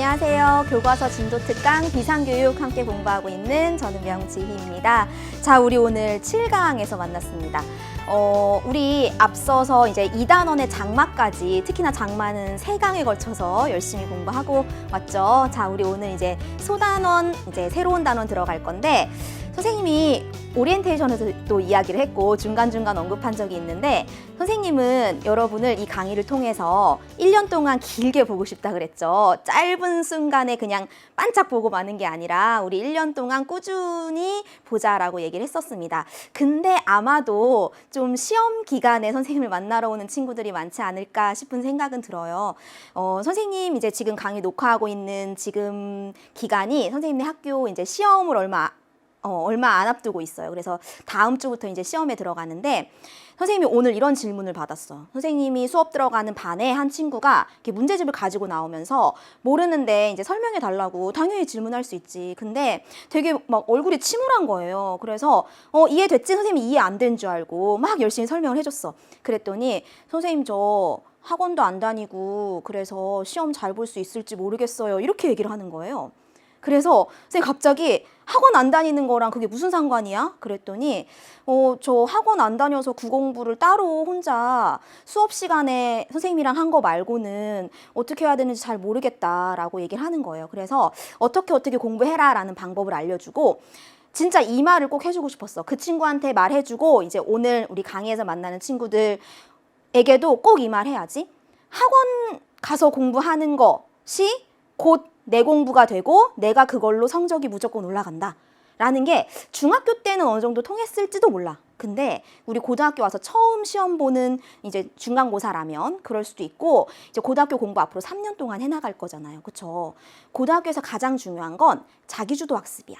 안녕하세요. 교과서 진도 특강 비상교육 함께 공부하고 있는 저는 명지희입니다. 자, 우리 오늘 7강에서 만났습니다. 우리 앞서서 이제 2단원의 장마까지, 특히나 장마는 3강에 걸쳐서 열심히 공부하고 왔죠. 자, 우리 오늘 이제 소단원, 이제 새로운 단원 들어갈 건데, 선생님이 오리엔테이션에서 또 이야기를 했고 중간중간 언급한 적이 있는데, 선생님은 여러분을 이 강의를 통해서 1년 동안 길게 보고 싶다 그랬죠. 짧은 순간에 그냥 반짝 보고 마는 게 아니라 우리 1년 동안 꾸준히 보자라고 얘기를 했었습니다. 근데 아마도 좀 시험 기간에 선생님을 만나러 오는 친구들이 많지 않을까 싶은 생각은 들어요. 선생님 이제 지금 강의 녹화하고 있는 지금 기간이 선생님네 학교 이제 시험을 얼마 안 앞두고 있어요. 그래서 다음 주부터 이제 시험에 들어가는데, 선생님이 오늘 이런 질문을 받았어. 선생님이 수업 들어가는 반에 한 친구가 이렇게 문제집을 가지고 나오면서 모르는데 이제 설명해 달라고, 당연히 질문할 수 있지. 근데 되게 막 얼굴이 침울한 거예요. 그래서 이해됐지? 선생님이 이해 안 된 줄 알고 막 열심히 설명을 해줬어. 그랬더니 선생님 저 학원도 안 다니고 그래서 시험 잘 볼 수 있을지 모르겠어요. 이렇게 얘기를 하는 거예요. 그래서 선생님 갑자기 학원 안 다니는 거랑 그게 무슨 상관이야? 그랬더니 저 학원 안 다녀서 구공부를 따로 혼자 수업 시간에 선생님이랑 한 거 말고는 어떻게 해야 되는지 잘 모르겠다라고 얘기를 하는 거예요. 그래서 어떻게 공부해라 라는 방법을 알려주고, 진짜 이 말을 꼭 해주고 싶었어. 그 친구한테 말해주고 이제 오늘 우리 강의에서 만나는 친구들에게도 꼭 이 말 해야지. 학원 가서 공부하는 것이 곧 내 공부가 되고 내가 그걸로 성적이 무조건 올라간다 라는 게 중학교 때는 어느 정도 통했을지도 몰라. 근데 우리 고등학교 와서 처음 시험 보는 이제 중간고사라면 그럴 수도 있고, 이제 고등학교 공부 앞으로 3년 동안 해나갈 거잖아요. 그쵸? 고등학교에서 가장 중요한 건 자기주도 학습이야.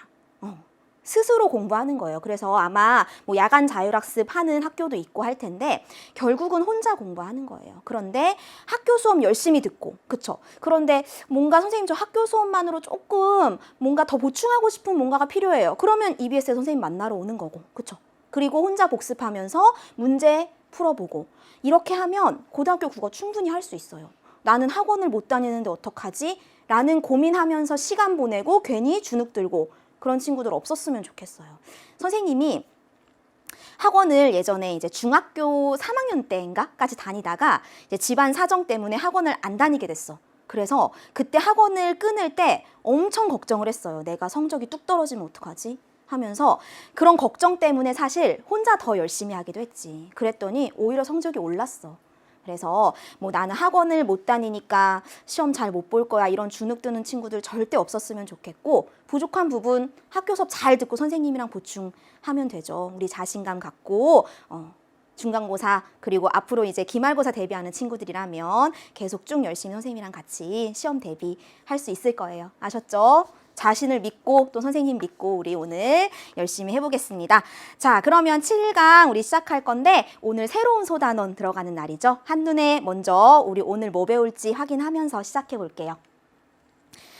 스스로 공부하는 거예요. 그래서 아마 뭐 야간 자율학습 하는 학교도 있고 할 텐데 결국은 혼자 공부하는 거예요. 그런데 학교 수업 열심히 듣고, 그쵸? 그런데 뭔가 선생님 저 학교 수업만으로 조금 뭔가 더 보충하고 싶은 뭔가가 필요해요. 그러면 EBS에 선생님 만나러 오는 거고, 그쵸? 그리고 혼자 복습하면서 문제 풀어보고, 이렇게 하면 고등학교 국어 충분히 할 수 있어요. 나는 학원을 못 다니는데 어떡하지? 라는 고민하면서 시간 보내고 괜히 주눅 들고 그런 친구들 없었으면 좋겠어요. 선생님이 학원을 예전에 이제 중학교 3학년 때인가까지 다니다가 이제 집안 사정 때문에 학원을 안 다니게 됐어. 그래서 그때 학원을 끊을 때 엄청 걱정을 했어요. 내가 성적이 뚝 떨어지면 어떡하지? 하면서 그런 걱정 때문에 사실 혼자 더 열심히 하기도 했지. 그랬더니 오히려 성적이 올랐어. 그래서 뭐 나는 학원을 못 다니니까 시험 잘 못 볼 거야 이런 주눅 드는 친구들 절대 없었으면 좋겠고, 부족한 부분 학교 수업 잘 듣고 선생님이랑 보충하면 되죠. 우리 자신감 갖고 중간고사 그리고 앞으로 이제 기말고사 대비하는 친구들이라면 계속 쭉 열심히 선생님이랑 같이 시험 대비할 수 있을 거예요. 아셨죠? 자신을 믿고 또 선생님 믿고 우리 오늘 열심히 해보겠습니다. 자, 그러면 7강 우리 시작할 건데 오늘 새로운 소단원 들어가는 날이죠. 한눈에 먼저 우리 오늘 뭐 배울지 확인하면서 시작해 볼게요.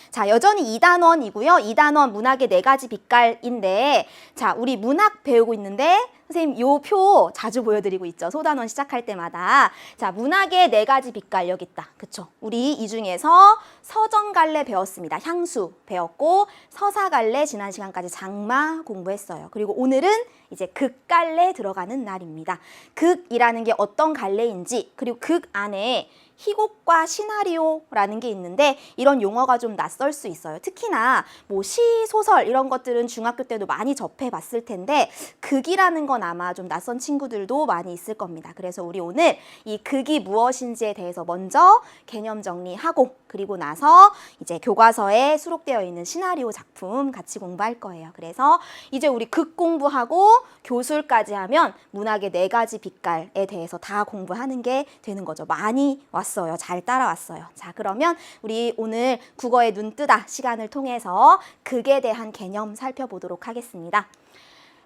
자, 여전히 2단원이고요. 2단원 문학의 4가지 빛깔인데, 자, 우리 문학 배우고 있는데 선생님 요 표 자주 보여드리고 있죠. 소단원 시작할 때마다. 자, 문학의 4가지 빛깔 여기 있다. 그쵸? 우리 이 중에서 서정갈래 배웠습니다. 향수 배웠고, 서사갈래 지난 시간까지 장마 공부했어요. 그리고 오늘은 이제 극갈래 들어가는 날입니다. 극이라는 게 어떤 갈래인지, 그리고 극 안에 희곡과 시나리오라는 게 있는데 이런 용어가 좀 낯설 수 있어요. 특히나 뭐 시, 소설 이런 것들은 중학교 때도 많이 접해봤을 텐데 극이라는 건 아마 좀 낯선 친구들도 많이 있을 겁니다. 그래서 우리 오늘 이 극이 무엇인지에 대해서 먼저 개념 정리하고, 그리고 나서 이제 교과서에 수록되어 있는 시나리오 작품 같이 공부할 거예요. 그래서 이제 우리 극 공부하고 교술까지 하면 문학의 4가지 빛깔에 대해서 다 공부하는 게 되는 거죠. 많이 왔어요. 잘 따라왔어요. 자, 그러면 우리 오늘 국어의 눈뜨다 시간을 통해서 극에 대한 개념 살펴보도록 하겠습니다.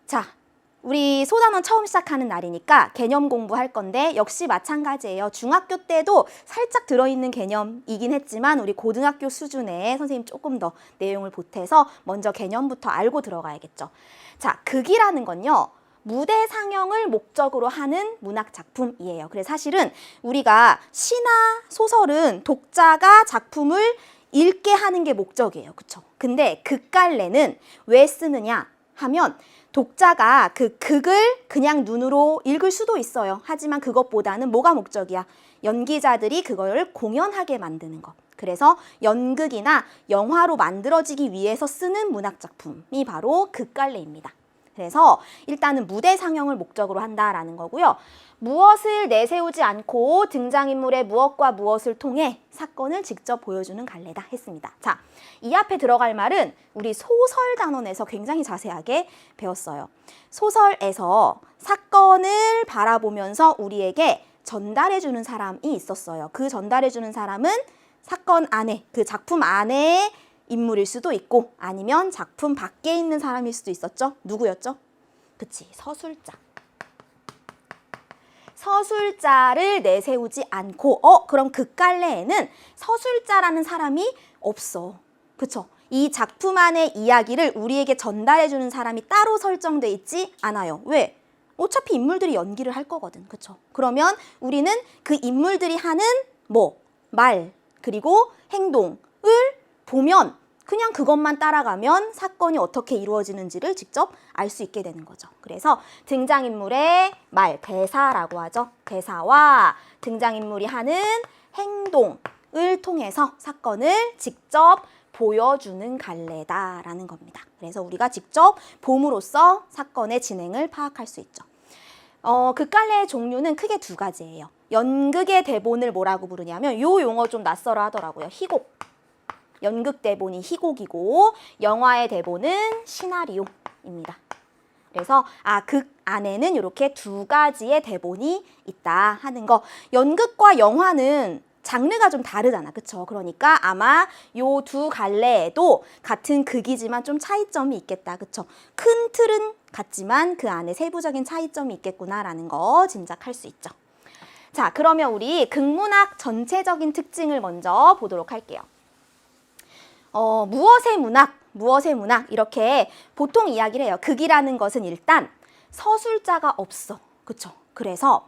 자, 우리 소단원 처음 시작하는 날이니까 개념 공부할 건데 역시 마찬가지예요. 중학교 때도 살짝 들어있는 개념이긴 했지만 우리 고등학교 수준에 선생님 조금 더 내용을 보태서 먼저 개념부터 알고 들어가야겠죠. 자, 극이라는 건요, 무대 상영을 목적으로 하는 문학 작품이에요. 그래서 사실은 우리가 시나 소설은 독자가 작품을 읽게 하는 게 목적이에요. 그쵸? 근데 극갈래는 왜 쓰느냐 하면 독자가 그 극을 그냥 눈으로 읽을 수도 있어요. 하지만 그것보다는 뭐가 목적이야? 연기자들이 그걸 공연하게 만드는 것. 그래서 연극이나 영화로 만들어지기 위해서 쓰는 문학작품이 바로 극갈래입니다. 그래서 일단은 무대 상영을 목적으로 한다라는 거고요. 무엇을 내세우지 않고 등장인물의 무엇과 무엇을 통해 사건을 직접 보여주는 갈래다 했습니다. 자, 이 앞에 들어갈 말은 우리 소설 단원에서 굉장히 자세하게 배웠어요. 소설에서 사건을 바라보면서 우리에게 전달해주는 사람이 있었어요. 그 전달해주는 사람은 사건 안에, 그 작품 안에 인물일 수도 있고 아니면 작품 밖에 있는 사람일 수도 있었죠. 누구였죠? 그치, 서술자. 서술자를 내세우지 않고 그럼 극갈래에는 서술자라는 사람이 없어. 그쵸? 이 작품 안의 이야기를 우리에게 전달해주는 사람이 따로 설정돼 있지 않아요. 왜? 어차피 인물들이 연기를 할 거거든. 그쵸? 그러면 우리는 그 인물들이 하는 말, 그리고 행동을 보면 그냥 그것만 따라가면 사건이 어떻게 이루어지는지를 직접 알 수 있게 되는 거죠. 그래서 등장인물의 말, 대사라고 하죠. 대사와 등장인물이 하는 행동을 통해서 사건을 직접 보여주는 갈래다라는 겁니다. 그래서 우리가 직접 봄으로써 사건의 진행을 파악할 수 있죠. 극갈래의 종류는 크게 두 가지예요. 연극의 대본을 뭐라고 부르냐면 요 용어 좀 낯설어 하더라고요. 희곡. 연극 대본이 희곡이고 영화의 대본은 시나리오입니다. 그래서 극 안에는 이렇게 두 가지의 대본이 있다 하는 거. 연극과 영화는 장르가 좀 다르잖아. 그쵸? 그러니까 아마 요 두 갈래에도 같은 극이지만 좀 차이점이 있겠다. 그쵸? 큰 틀은 같지만 그 안에 세부적인 차이점이 있겠구나라는 거 짐작할 수 있죠. 자, 그러면 우리 극문학 전체적인 특징을 먼저 보도록 할게요. 무엇의 문학 이렇게 보통 이야기를 해요. 극이라는 것은 일단 서술자가 없어. 그쵸? 그래서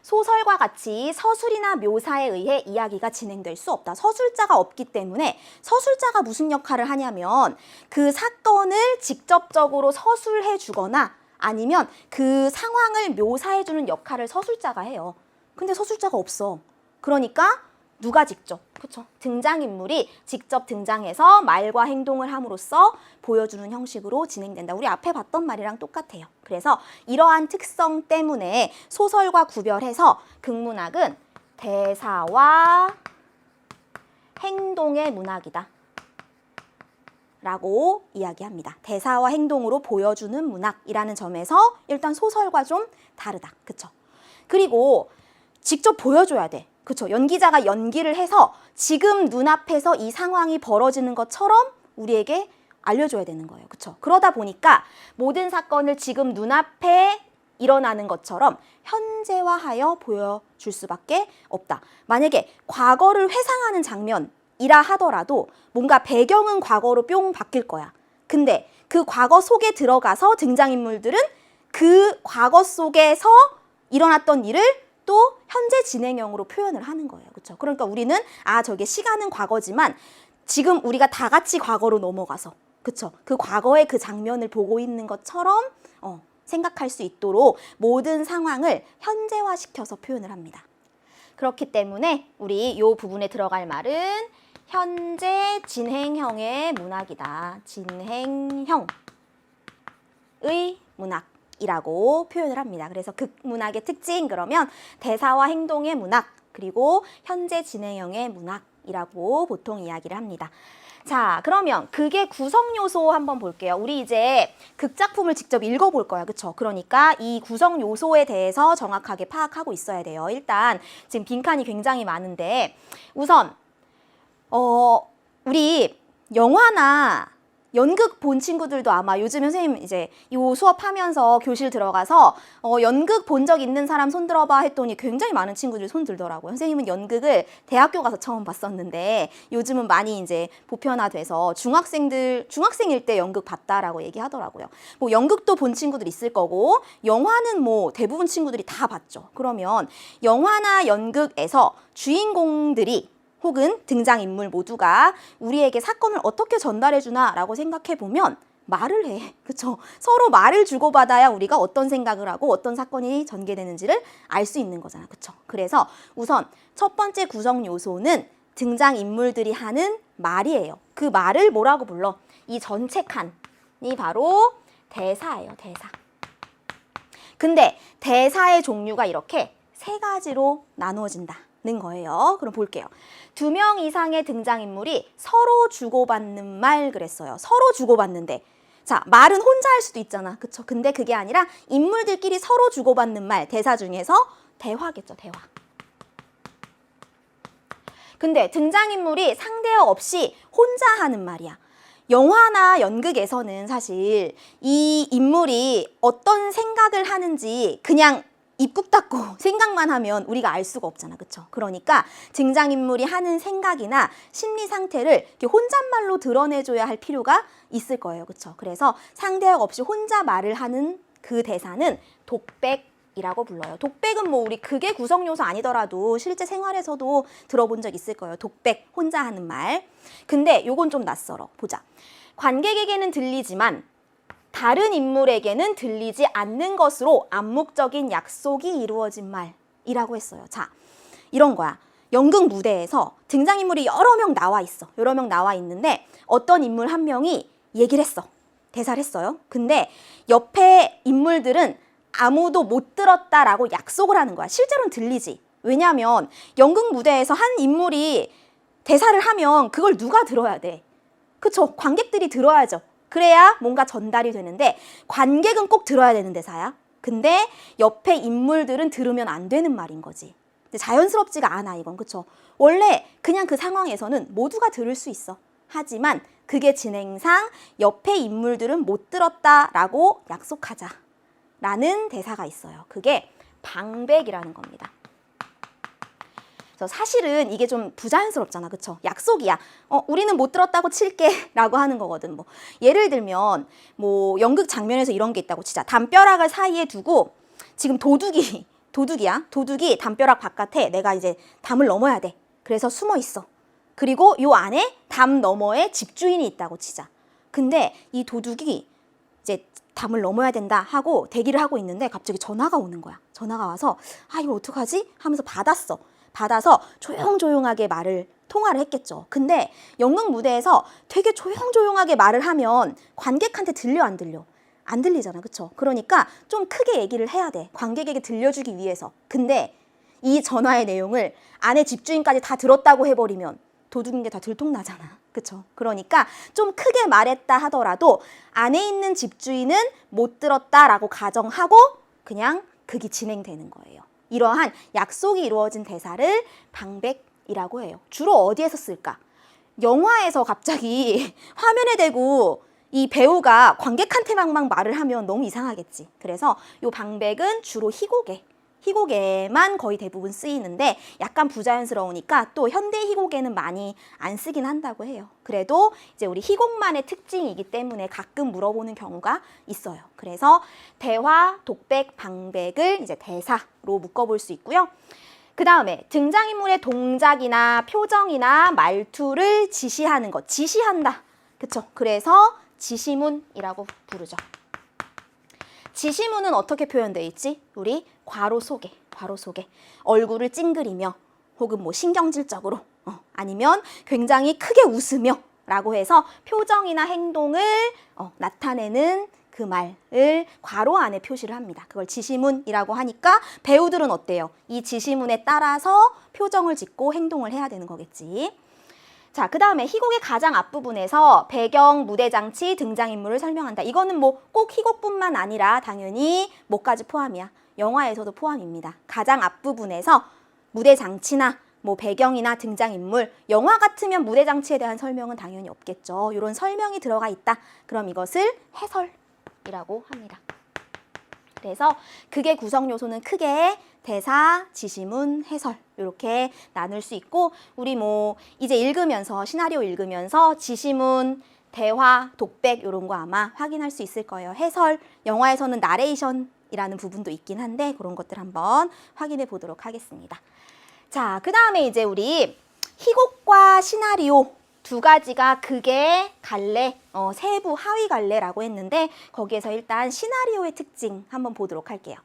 소설과 같이 서술이나 묘사에 의해 이야기가 진행될 수 없다. 서술자가 없기 때문에 서술자가 무슨 역할을 하냐면 그 사건을 직접적으로 서술해 주거나 아니면 그 상황을 묘사해 주는 역할을 서술자가 해요. 근데 서술자가 없어. 그러니까 누가 직접, 그쵸? 등장인물이 직접 등장해서 말과 행동을 함으로써 보여주는 형식으로 진행된다. 우리 앞에 봤던 말이랑 똑같아요. 그래서 이러한 특성 때문에 소설과 구별해서 극문학은 대사와 행동의 문학이다 라고 이야기합니다. 대사와 행동으로 보여주는 문학이라는 점에서 일단 소설과 좀 다르다. 그쵸? 그리고 직접 보여줘야 돼. 그쵸? 연기자가 연기를 해서 지금 눈앞에서 이 상황이 벌어지는 것처럼 우리에게 알려줘야 되는 거예요. 그쵸? 그러다 보니까 모든 사건을 지금 눈앞에 일어나는 것처럼 현재화하여 보여줄 수밖에 없다. 만약에 과거를 회상하는 장면이라 하더라도 뭔가 배경은 과거로 뿅 바뀔 거야. 근데 그 과거 속에 들어가서 등장인물들은 그 과거 속에서 일어났던 일을 또 현재 진행형으로 표현을 하는 거예요. 그렇죠? 그러니까 우리는 저게 시간은 과거지만 지금 우리가 다 같이 과거로 넘어가서 그렇죠? 그 과거의 그 장면을 보고 있는 것처럼 생각할 수 있도록 모든 상황을 현재화시켜서 표현을 합니다. 그렇기 때문에 우리 이 부분에 들어갈 말은 현재 진행형의 문학이다. 진행형의 문학. 이라고 표현을 합니다. 그래서 극문학의 특징 그러면 대사와 행동의 문학 그리고 현재 진행형의 문학이라고 보통 이야기를 합니다. 자, 그러면 극의 구성 요소 한번 볼게요. 우리 이제 극작품을 직접 읽어볼 거야. 그쵸? 그러니까 이 구성 요소에 대해서 정확하게 파악하고 있어야 돼요. 일단 지금 빈칸이 굉장히 많은데 우선 우리 영화나 연극 본 친구들도 아마 요즘 선생님 이제 요 수업하면서 교실 들어가서 연극 본 적 있는 사람 손 들어봐 했더니 굉장히 많은 친구들이 손 들더라고요. 선생님은 연극을 대학교 가서 처음 봤었는데 요즘은 많이 이제 보편화돼서 중학생일 때 연극 봤다라고 얘기하더라고요. 뭐 연극도 본 친구들 있을 거고 영화는 뭐 대부분 친구들이 다 봤죠. 그러면 영화나 연극에서 주인공들이 혹은 등장인물 모두가 우리에게 사건을 어떻게 전달해주나라고 생각해보면 말을 해. 그쵸? 서로 말을 주고받아야 우리가 어떤 생각을 하고 어떤 사건이 전개되는지를 알 수 있는 거잖아. 그쵸? 그래서 우선 첫 번째 구성 요소는 등장인물들이 하는 말이에요. 그 말을 뭐라고 불러? 이 전체 칸이 바로 대사예요. 대사. 근데 대사의 종류가 이렇게 세 가지로 나누어진다는 거예요. 그럼 볼게요. 2명 이상의 등장인물이 서로 주고받는 말 그랬어요. 서로 주고받는데 자, 말은 혼자 할 수도 있잖아. 그쵸? 근데 그게 아니라 인물들끼리 서로 주고받는 말, 대사 중에서 대화겠죠. 대화. 근데 등장인물이 상대어 없이 혼자 하는 말이야. 영화나 연극에서는 사실 이 인물이 어떤 생각을 하는지 그냥 입국 닫고 생각만 하면 우리가 알 수가 없잖아. 그쵸? 그러니까 등장인물이 하는 생각이나 심리 상태를 이렇게 혼잣말로 드러내줘야 할 필요가 있을 거예요. 그쵸? 그래서 상대어 없이 혼자 말을 하는 그 대사는 독백이라고 불러요. 독백은 뭐 우리 그게 구성 요소 아니더라도 실제 생활에서도 들어본 적 있을 거예요. 독백, 혼자 하는 말. 근데 요건 좀 낯설어. 보자. 관객에게는 들리지만 다른 인물에게는 들리지 않는 것으로 암묵적인 약속이 이루어진 말이라고 했어요. 자, 이런 거야. 연극 무대에서 등장인물이 여러 명 나와 있어. 여러 명 나와 있는데 어떤 인물 한 명이 얘기를 했어. 대사를 했어요. 근데 옆에 인물들은 아무도 못 들었다라고 약속을 하는 거야. 실제로는 들리지. 왜냐하면 연극 무대에서 한 인물이 대사를 하면 그걸 누가 들어야 돼? 그쵸? 관객들이 들어야죠. 그래야 뭔가 전달이 되는데 관객은 꼭 들어야 되는 대사야. 근데 옆에 인물들은 들으면 안 되는 말인 거지. 근데 자연스럽지가 않아 이건. 그쵸? 원래 그냥 그 상황에서는 모두가 들을 수 있어. 하지만 그게 진행상 옆에 인물들은 못 들었다라고 약속하자라는 대사가 있어요. 그게 방백이라는 겁니다. 사실은 이게 좀 부자연스럽잖아. 그쵸? 약속이야. 우리는 못 들었다고 칠게 라고 하는 거거든. 뭐 예를 들면 뭐 연극 장면에서 이런 게 있다고 치자. 담벼락을 사이에 두고 지금 도둑이야. 도둑이 담벼락 바깥에 내가 이제 담을 넘어야 돼. 그래서 숨어 있어. 그리고 요 안에 담 너머에 집주인이 있다고 치자. 근데 이 도둑이 이제 담을 넘어야 된다 하고 대기를 하고 있는데 갑자기 전화가 오는 거야. 전화가 와서 아 이걸 어떡하지? 하면서 받아서 조용조용하게 통화를 했겠죠. 근데 연극 무대에서 되게 조용조용하게 말을 하면 관객한테 들려 안 들려? 안 들리잖아. 그쵸? 그러니까 좀 크게 얘기를 해야 돼. 관객에게 들려주기 위해서. 근데 이 전화의 내용을 안에 집주인까지 다 들었다고 해버리면 도둑인 게 다 들통나잖아. 그쵸? 그러니까 좀 크게 말했다 하더라도 안에 있는 집주인은 못 들었다라고 가정하고 그냥 극이 진행되는 거예요. 이러한 약속이 이루어진 대사를 방백이라고 해요. 주로 어디에서 쓸까? 영화에서 갑자기 화면에 대고 이 배우가 관객한테만 막 말을 하면 너무 이상하겠지. 그래서 이 방백은 주로 희곡에만 거의 대부분 쓰이는데 약간 부자연스러우니까 또 현대 희곡에는 많이 안 쓰긴 한다고 해요. 그래도 이제 우리 희곡만의 특징이기 때문에 가끔 물어보는 경우가 있어요. 그래서 대화, 독백, 방백을 이제 대사로 묶어볼 수 있고요. 그 다음에 등장인물의 동작이나 표정이나 말투를 지시하는 것, 지시한다. 그쵸? 그래서 지시문이라고 부르죠. 지시문은 어떻게 표현되어 있지? 우리 괄호 속에 얼굴을 찡그리며 혹은 뭐 신경질적으로 아니면 굉장히 크게 웃으며 라고 해서 표정이나 행동을 나타내는 그 말을 괄호 안에 표시를 합니다. 그걸 지시문이라고 하니까 배우들은 어때요? 이 지시문에 따라서 표정을 짓고 행동을 해야 되는 거겠지. 자, 그 다음에 희곡의 가장 앞부분에서 배경, 무대 장치, 등장인물을 설명한다. 이거는 뭐 꼭 희곡뿐만 아니라 당연히 뭐까지 포함이야. 영화에서도 포함입니다. 가장 앞부분에서 무대 장치나 뭐 배경이나 등장인물, 영화 같으면 무대 장치에 대한 설명은 당연히 없겠죠. 이런 설명이 들어가 있다. 그럼 이것을 해설이라고 합니다. 그래서 극의 구성 요소는 크게 대사, 지시문, 해설 이렇게 나눌 수 있고 우리 뭐 이제 읽으면서 시나리오 읽으면서 지시문, 대화, 독백 이런 거 아마 확인할 수 있을 거예요. 해설, 영화에서는 나레이션이라는 부분도 있긴 한데 그런 것들 한번 확인해 보도록 하겠습니다. 자, 그 다음에 이제 우리 희곡과 시나리오 두 가지가 극의 갈래, 세부 하위 갈래라고 했는데 거기에서 일단 시나리오의 특징 한번 보도록 할게요.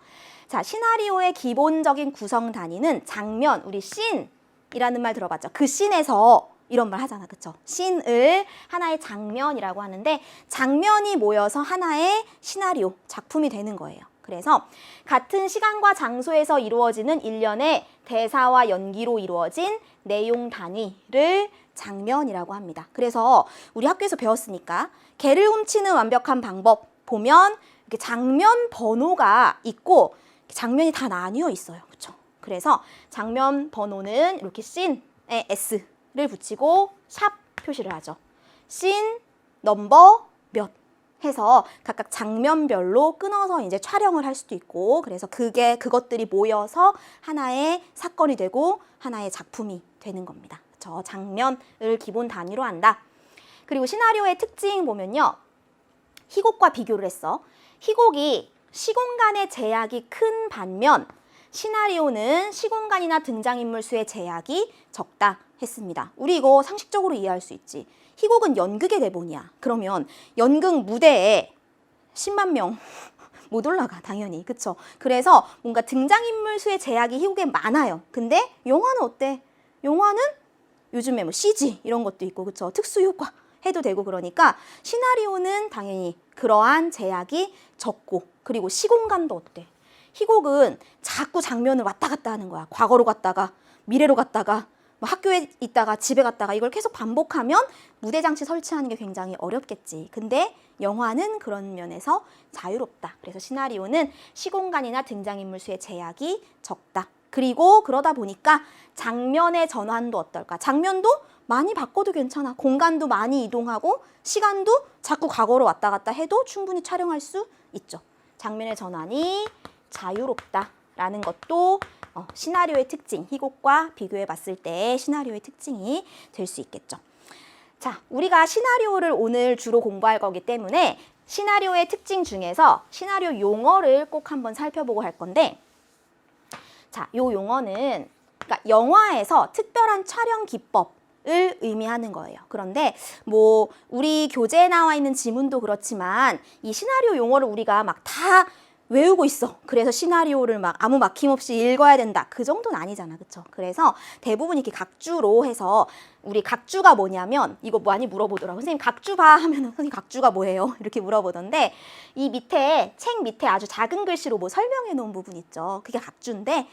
자, 시나리오의 기본적인 구성 단위는 장면, 우리 씬이라는 말 들어봤죠? 그 씬에서 이런 말 하잖아, 그쵸? 씬을 하나의 장면이라고 하는데 장면이 모여서 하나의 시나리오, 작품이 되는 거예요. 그래서 같은 시간과 장소에서 이루어지는 일련의 대사와 연기로 이루어진 내용 단위를 장면이라고 합니다. 그래서 우리 학교에서 배웠으니까 개를 훔치는 완벽한 방법 보면 이렇게 장면 번호가 있고 장면이 다 나뉘어 있어요. 그렇죠? 그래서 장면 번호는 이렇게 씬에 S를 붙이고 샵 표시를 하죠. 씬 넘버 몇 해서 각각 장면별로 끊어서 이제 촬영을 할 수도 있고 그래서 그것들이 모여서 하나의 사건이 되고 하나의 작품이 되는 겁니다. 저 장면을 기본 단위로 한다. 그리고 시나리오의 특징 보면요. 희곡과 비교를 했어. 희곡이 시공간의 제약이 큰 반면 시나리오는 시공간이나 등장인물 수의 제약이 적다 했습니다. 우리 이거 상식적으로 이해할 수 있지. 희곡은 연극의 대본이야. 그러면 연극 무대에 10만 명 못 올라가 당연히. 그쵸? 그래서 뭔가 등장인물 수의 제약이 희곡에 많아요. 근데 영화는 어때? 영화는 요즘에 뭐 CG 이런 것도 있고 그쵸? 특수효과 해도 되고 그러니까 시나리오는 당연히 그러한 제약이 적고 그리고 시공간도 어때? 희곡은 자꾸 장면을 왔다 갔다 하는 거야. 과거로 갔다가 미래로 갔다가 뭐 학교에 있다가 집에 갔다가 이걸 계속 반복하면 무대 장치 설치하는 게 굉장히 어렵겠지. 근데 영화는 그런 면에서 자유롭다. 그래서 시나리오는 시공간이나 등장인물 수의 제약이 적다. 그리고 그러다 보니까 장면의 전환도 어떨까? 장면도 많이 바꿔도 괜찮아. 공간도 많이 이동하고 시간도 자꾸 과거로 왔다 갔다 해도 충분히 촬영할 수 있죠. 장면의 전환이 자유롭다라는 것도 시나리오의 특징, 희곡과 비교해 봤을 때 시나리오의 특징이 될 수 있겠죠. 자, 우리가 시나리오를 오늘 주로 공부할 거기 때문에 시나리오의 특징 중에서 시나리오 용어를 꼭 한번 살펴보고 할 건데 자, 요 용어는 그러니까 영화에서 특별한 촬영 기법을 의미하는 거예요. 그런데 뭐 우리 교재에 나와 있는 지문도 그렇지만 이 시나리오 용어를 우리가 막 다 외우고 있어. 그래서 시나리오를 막 아무 막힘 없이 읽어야 된다. 그 정도는 아니잖아. 그쵸? 그래서 대부분 이렇게 각주로 해서 우리 각주가 뭐냐면 이거 많이 물어보더라고. 선생님 각주 봐 하면 선생님 각주가 뭐예요? 이렇게 물어보던데 이 밑에 책 밑에 아주 작은 글씨로 뭐 설명해 놓은 부분 있죠. 그게 각주인데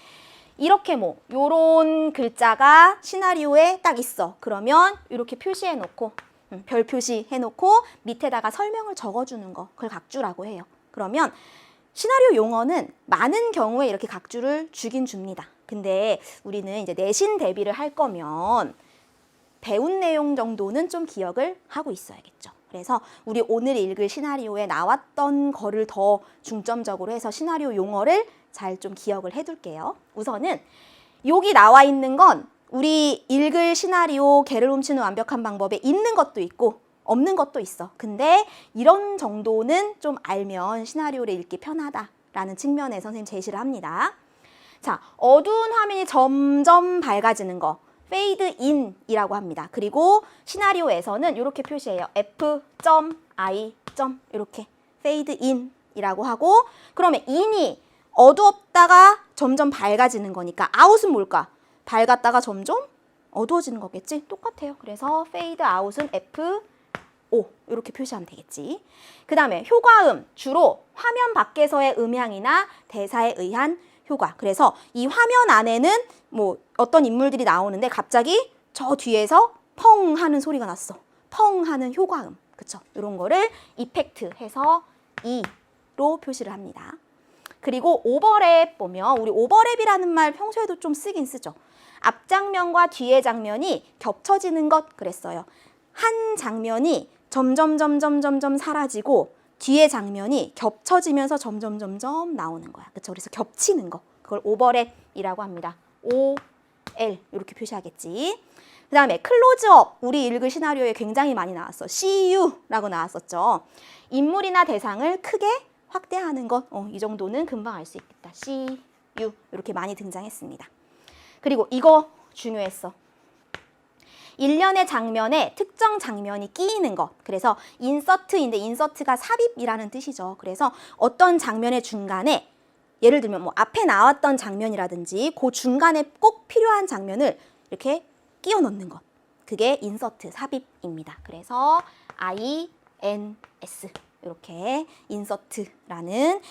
이렇게 뭐 요런 글자가 시나리오에 딱 있어. 그러면 이렇게 표시해 놓고 별 표시해 놓고 밑에다가 설명을 적어주는 거. 그걸 각주라고 해요. 그러면 시나리오 용어는 많은 경우에 이렇게 각주를 주긴 줍니다. 근데 우리는 이제 내신 대비를 할 거면 배운 내용 정도는 좀 기억을 하고 있어야겠죠. 그래서 우리 오늘 읽을 시나리오에 나왔던 거를 더 중점적으로 해서 시나리오 용어를 잘 좀 기억을 해둘게요. 우선은 여기 나와 있는 건 우리 읽을 시나리오 개를 훔치는 완벽한 방법에 있는 것도 있고 없는 것도 있어. 근데 이런 정도는 좀 알면 시나리오를 읽기 편하다라는 측면에서 선생님 제시를 합니다. 자, 어두운 화면이 점점 밝아지는 거, fade in이라고 합니다. 그리고 시나리오에서는 이렇게 표시해요. f.i. 이렇게 fade in이라고 하고 그러면 in이 어두웠다가 점점 밝아지는 거니까 out은 뭘까? 밝았다가 점점 어두워지는 거겠지? 똑같아요. 그래서 fade out은 f 이렇게 표시하면 되겠지. 그 다음에 효과음, 주로 화면 밖에서의 음향이나 대사에 의한 효과. 그래서 이 화면 안에는 뭐 어떤 인물들이 나오는데 갑자기 저 뒤에서 펑 하는 소리가 났어. 펑 하는 효과음. 그쵸? 이런 거를 이펙트 해서 E로 표시를 합니다. 그리고 오버랩 보면 우리 오버랩이라는 말 평소에도 좀 쓰긴 쓰죠. 앞장면과 뒤의 장면이 겹쳐지는 것 그랬어요. 한 장면이 점점 사라지고 뒤에 장면이 겹쳐지면서 점점 나오는 거야. 그렇죠? 그래서 겹치는 거. 그걸 오버랩이라고 합니다. OL 이렇게 표시하겠지. 그 다음에 클로즈업. 우리 읽을 시나리오에 굉장히 많이 나왔어. CU라고 나왔었죠. 인물이나 대상을 크게 확대하는 것. 이 정도는 금방 알 수 있겠다. CU 이렇게 많이 등장했습니다. 그리고 이거 중요했어. 일련의 장면에 특정 장면이 끼이는 것. 그래서 인서트인데 인서트가 삽입이라는 뜻이죠. 그래서 어떤 장면의 중간에 예를 들면 뭐 앞에 나왔던 장면이라든지 그 중간에 꼭 필요한 장면을 이렇게 끼워 넣는 것. 그게 인서트, 삽입입니다. 그래서 INS 이렇게 인서트라는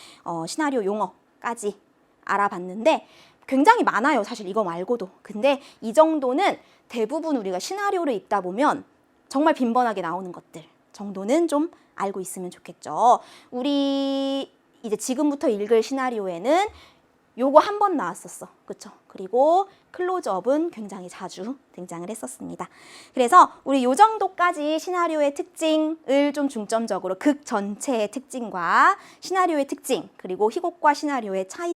시나리오 용어까지 알아봤는데 굉장히 많아요. 사실 이거 말고도. 근데 이 정도는 대부분 우리가 시나리오를 읽다 보면 정말 빈번하게 나오는 것들 정도는 좀 알고 있으면 좋겠죠. 우리 이제 지금부터 읽을 시나리오에는 요거 한 번 나왔었어. 그쵸? 그리고 클로즈업은 굉장히 자주 등장을 했었습니다. 그래서 우리 요 정도까지 시나리오의 특징을 좀 중점적으로 극 전체의 특징과 시나리오의 특징 그리고 희곡과 시나리오의 차이